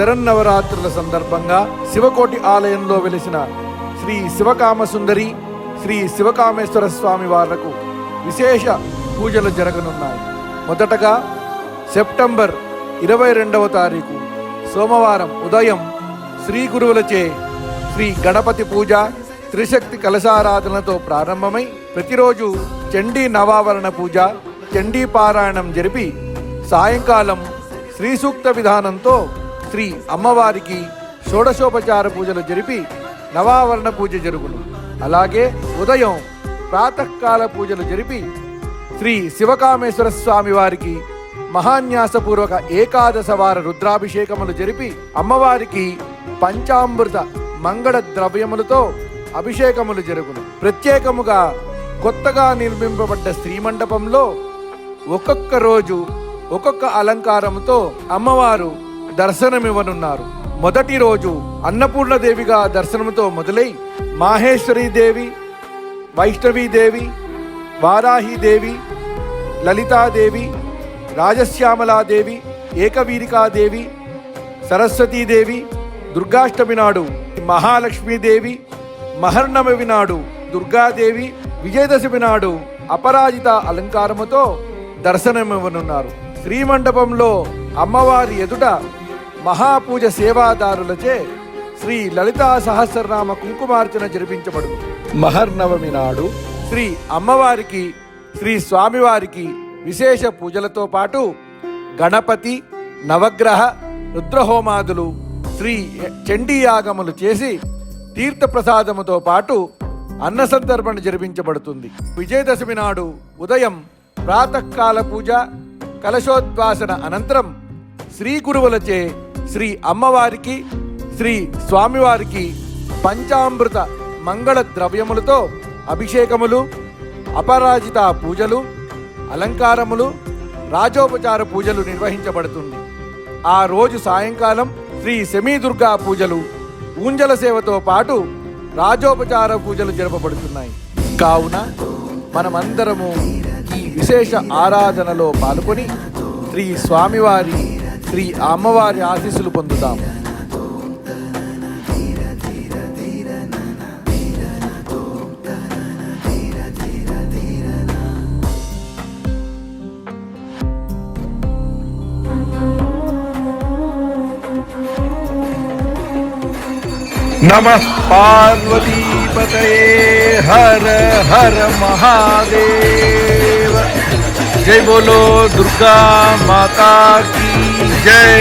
శరన్నవరాత్రుల సందర్భంగా శివకోటి ఆలయంలో వెలిసిన శ్రీ శివకామసుందరి శ్రీ శివకామేశ్వర స్వామి వార్లకు విశేష పూజలు జరగనున్నాయి. మొదటగా సెప్టెంబర్ 22వ తారీఖు సోమవారం ఉదయం శ్రీ గురువులచే శ్రీ గణపతి పూజ, త్రిశక్తి కలశారాధనతో ప్రారంభమై ప్రతిరోజు చండీ నవావరణ పూజ, చండీ పారాయణం జరిపి సాయంకాలం శ్రీ సూక్త విధానంతో శ్రీ అమ్మవారికి షోడశోపచార పూజలు జరిపి నవావరణ పూజ జరుగును. అలాగే ఉదయం ప్రాతకాల పూజలు జరిపి శ్రీ శివకామేశ్వర స్వామి వారికి మహాన్యాసపూర్వక ఏకాదశ వార రుద్రాభిషేకములు జరిపి అమ్మవారికి పంచామృత మంగళ ద్రవ్యములతో అభిషేకములు జరుగును. ప్రత్యేకముగా కొత్తగా నిర్మింపబడ్డ శ్రీమండపంలో ఒక్కొక్క రోజు ఒక్కొక్క అలంకారముతో అమ్మవారు దర్శనమివ్వనున్నారు. మొదటి రోజు అన్నపూర్ణదేవిగా దర్శనముతో మొదలై మాహేశ్వరీదేవి, వైష్ణవీదేవి, వారాహీదేవి, లలితాదేవి, రాజశ్యామలాదేవి, ఏకవీరికాదేవి, సరస్వతీదేవి, దుర్గాష్టమి నాడు మహాలక్ష్మీదేవి, మహర్నవమి నాడు దుర్గాదేవి, విజయదశమి నాడు అపరాజిత అలంకారముతో దర్శనమివ్వనున్నారు. శ్రీమండపంలో అమ్మవారి ఎదుట మహాపూజ సేవాదారులచే శ్రీ లలితా సహస్రనామ కుంకుమార్చన జరిపించబడును. మహర్నవమి నాడు శ్రీ అమ్మవారికి, శ్రీ స్వామివారికి విశేష పూజలతో పాటు గణపతి, నవగ్రహ, రుద్రహోమాదులు, శ్రీ చండీయాగములు చేసి తీర్థప్రసాదముతో పాటు అన్నసంతర్పణ జరిపించబడుతుంది. విజయదశమి నాడు ఉదయం ప్రాతకాల పూజ, కలశోద్వాసన అనంతరం శ్రీ గురువులచే శ్రీ అమ్మవారికి, శ్రీ స్వామివారికి పంచామృత మంగళ ద్రవ్యములతో అభిషేకములు, అపరాజిత పూజలు, అలంకారములు, రాజోపచార పూజలు నిర్వహించబడుతుంది. ఆ రోజు సాయంకాలం శ్రీ సెమీదుర్గా పూజలు, ఊంజల సేవతో పాటు రాజోపచార పూజలు జరపబడుతున్నాయి. కావున మనమందరము ఈ విశేష ఆరాధనలో పాల్గొని శ్రీ స్వామివారి, శ్రీ అమ్మవారి ఆశీస్సులు పొందుతాము. नमः पार्वतीपतये हर हर महादेव। जय बोलो दुर्गा माता की जय।